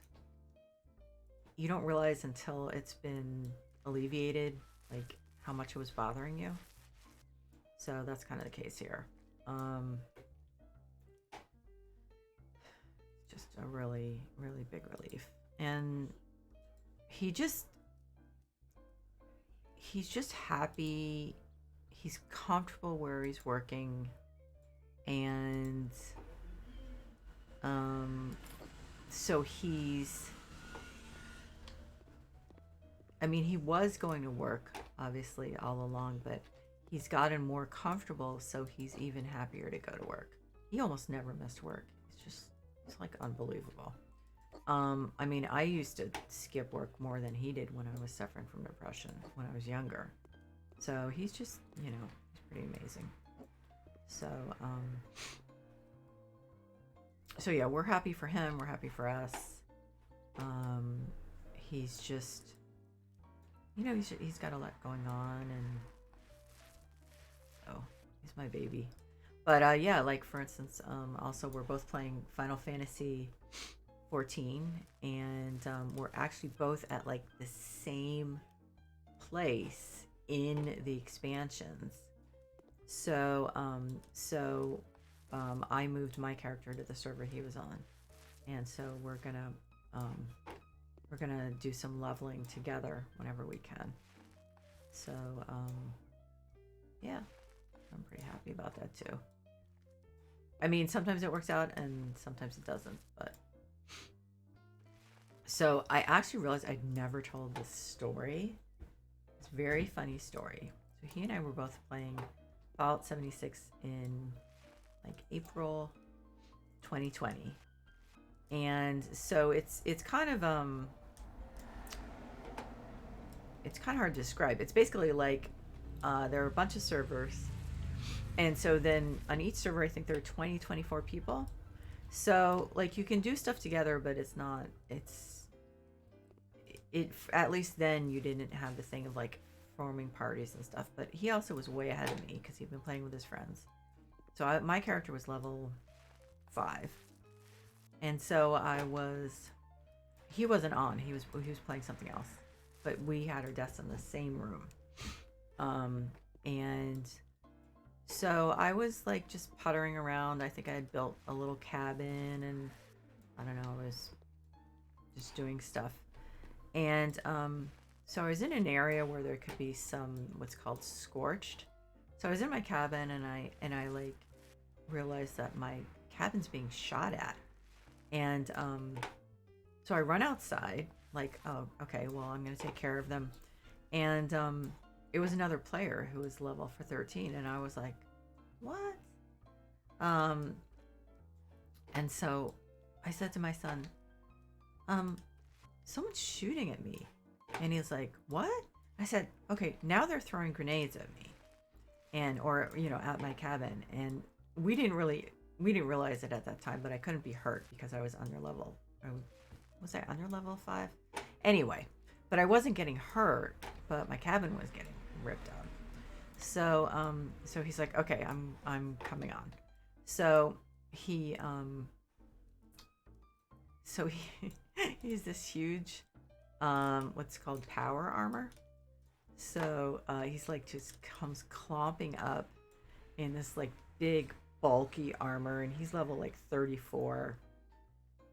you don't realize until it's been alleviated, like how much it was bothering you. So that's kind of the case here. Just a really, really big relief. And he just, he's just happy. He's comfortable where he's working. And so I mean, he was going to work, obviously, all along, but he's gotten more comfortable, so he's even happier to go to work. He almost never missed work. It's like unbelievable. I mean, I used to skip work more than he did when I was suffering from depression when I was younger. So he's just, he's pretty amazing. So, so yeah, we're happy for him. We're happy for us. He's just, he's got a lot going on, and oh, he's my baby. But yeah, like for instance, also we're both playing Final Fantasy 14, and we're actually both at like the same place in the expansions. So I moved my character to the server he was on, and so um, we're gonna do some leveling together whenever we can. So yeah, I'm pretty happy about that too. I mean, sometimes it works out and sometimes it doesn't, but so I actually realized I'd never told this story. It's a very funny story. So he and I were both playing Fallout 76 in like April 2020. And so it's kind of hard to describe. It's basically like there are a bunch of servers, and so then on each server I think there are 20, 24 people. So like you can do stuff together, but it at least then you didn't have the thing of like forming parties and stuff. But he also was way ahead of me because he'd been playing with his friends. So my character was level 5, and so he wasn't on. He was playing something else, but we had our desks in the same room. And so I was like just puttering around. I think I had built a little cabin, and I don't know, I was just doing stuff. And so I was in an area where there could be some what's called scorched. So I was in my cabin, and I like realized that my cabin's being shot at. And so I run outside, like, oh, okay, well, I'm gonna take care of them. And it was another player who was level for 13, and I was like, what? Um, and so I said to my son, um, someone's shooting at me. And he's like, what? I said, okay, now they're throwing grenades at me, or at my cabin. And we didn't realize it at that time, but I couldn't be hurt because I was under level. Was I under level 5? Anyway, but I wasn't getting hurt, but my cabin was getting ripped out. So he's like, okay, I'm coming on. So he he's this huge what's called power armor. So he's like just comes clomping up in this like big bulky armor, and he's level like 34.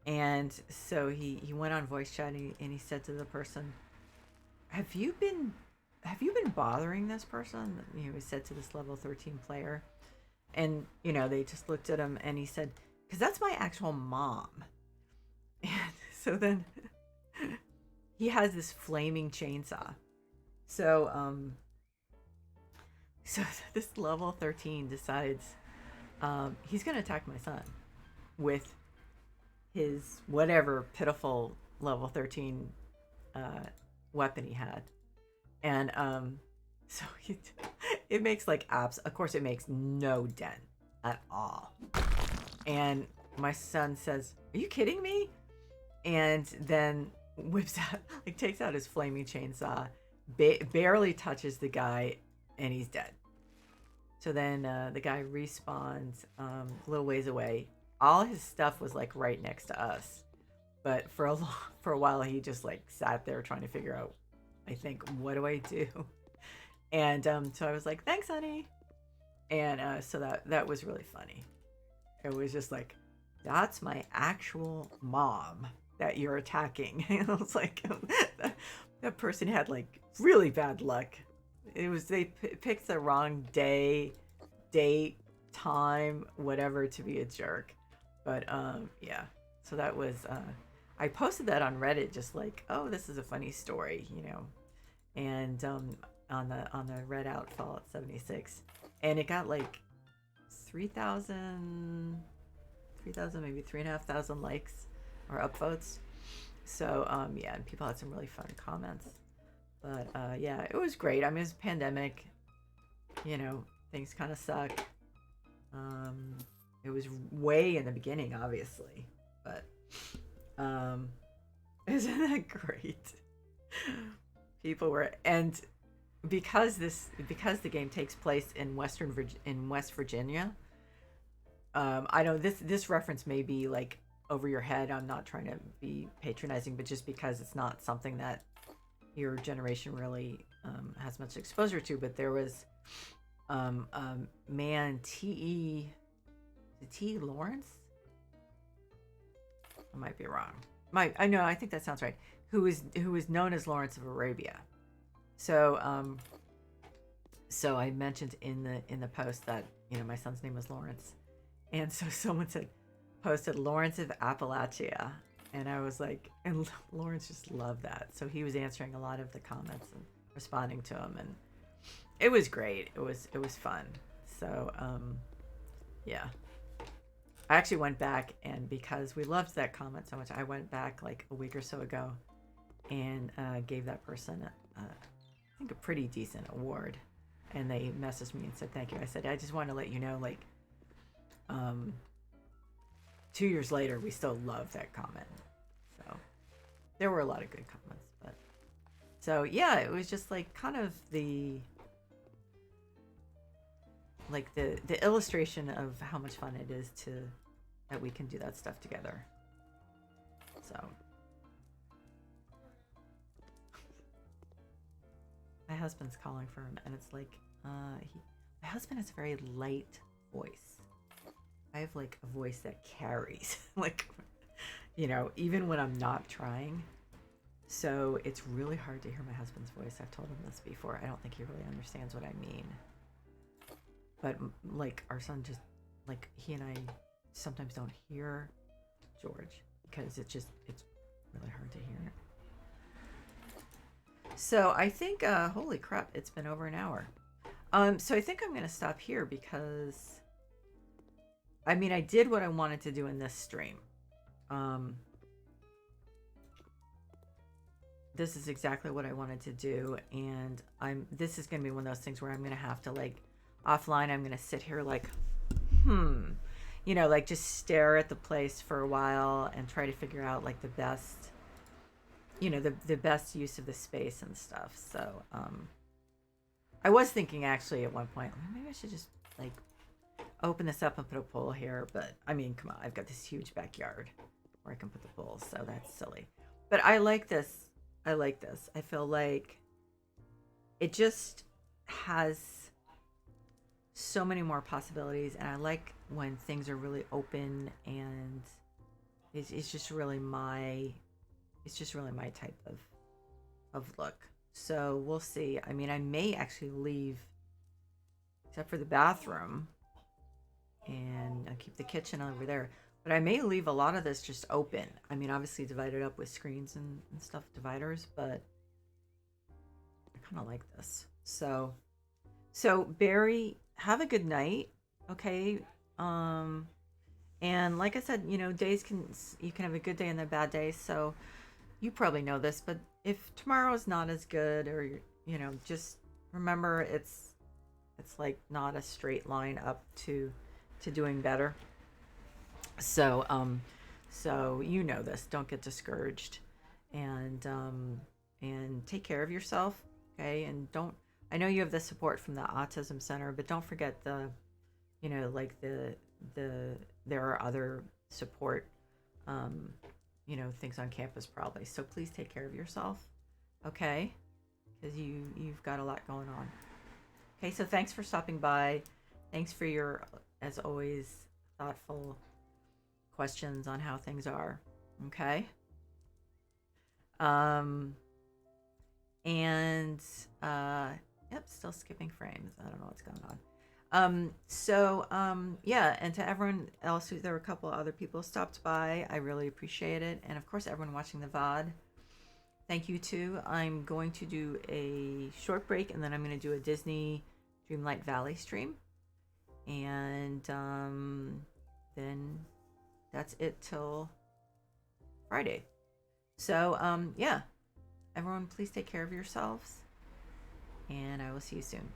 And so he went on voice chat, and he said to the person, have you been have you been bothering this person? He said to this level 13 player. And, they just looked at him and he said, because that's my actual mom. And so then he has this flaming chainsaw. So, so this level 13 decides he's going to attack my son with his whatever pitiful level 13 weapon he had. And so it makes like apps. Of course, it makes no dent at all. And my son says, "Are you kidding me?" And then whips out, like takes out his flaming chainsaw, barely touches the guy, and he's dead. So then the guy respawns a little ways away. All his stuff was like right next to us, but for a while he just like sat there trying to figure out, I think, what do I do? And so I was like, "Thanks, honey." And so that was really funny. It was just like, that's my actual mom that you're attacking. And I was like, that person had like really bad luck. It was they picked the wrong day, date, time, whatever to be a jerk. But yeah. So that was I posted that on Reddit, just like, oh, this is a funny story, and on the Red Out Fallout 76, and it got like 3,000, maybe 3,500 likes or upvotes. So yeah, and people had some really fun comments. But yeah, it was great. I mean, it's a pandemic, things kind of suck. It was way in the beginning, obviously, but isn't that great? People were, and because the game takes place in West Virginia. I know this reference may be like over your head. I'm not trying to be patronizing, but just because it's not something that your generation really has much exposure to. But there was man, T. Lawrence. I might be wrong. I think that sounds right. Who is known as Lawrence of Arabia. So so I mentioned in the post that my son's name was Lawrence, and so someone posted Lawrence of Appalachia, and I was like, and Lawrence just loved that, so he was answering a lot of the comments and responding to them, and it was great. It was fun. So yeah, I actually went back, and because we loved that comment so much, I went back like a week or so ago and gave that person I think a pretty decent award. And they messaged me and said thank you. I said, I just want to let you know, like 2 years later, we still love that comment. So there were a lot of good comments. But so yeah, it was just like kind of the illustration of how much fun it is that we can do that stuff together. So my husband's calling for him, and it's like, my husband has a very light voice. I have like a voice that carries, like, even when I'm not trying. So it's really hard to hear my husband's voice. I've told him this before. I don't think he really understands what I mean. But like our son just, like, he and I sometimes don't hear George because it's really hard to hear. So I think, holy crap, it's been over an hour. So I think I'm going to stop here because, I mean, I did what I wanted to do in this stream. This is exactly what I wanted to do. And this is going to be one of those things where I'm going to have to, like, offline, I'm going to sit here like, like just stare at the place for a while and try to figure out like the best, the best use of the space and stuff. So, I was thinking actually at one point, maybe I should just like open this up and put a pool here. But I mean, come on, I've got this huge backyard where I can put the pools. So that's silly. But I like this. I feel like it just has so many more possibilities. And I like when things are really open, and it's just really my type of look. So we'll see. I mean, I may actually leave, except for the bathroom, and keep the kitchen over there. But I may leave a lot of this just open. I mean, obviously divided up with screens and stuff, dividers, but I kind of like this. So Barry, have a good night. Okay. Um, and like I said, days you can have a good day and a bad day. So you probably know this, but if tomorrow is not as good, or just remember it's like not a straight line up to doing better. So you know this. Don't get discouraged, and take care of yourself, okay? And don't. I know you have the support from the autism center, but don't forget like the there are other support, um, things on campus probably. So please take care of yourself, okay? Because you've got a lot going on. Okay, so thanks for stopping by. Thanks for your, as always, thoughtful questions on how things are. Okay. Um, and yep, still skipping frames. I don't know what's going on. Yeah, and to everyone else, there were a couple of other people stopped by. I really appreciate it, and of course, everyone watching the VOD. Thank you too. I'm going to do a short break, and then I'm going to do a Disney Dreamlight Valley stream, and then that's it till Friday. So yeah, everyone, please take care of yourselves, and I will see you soon.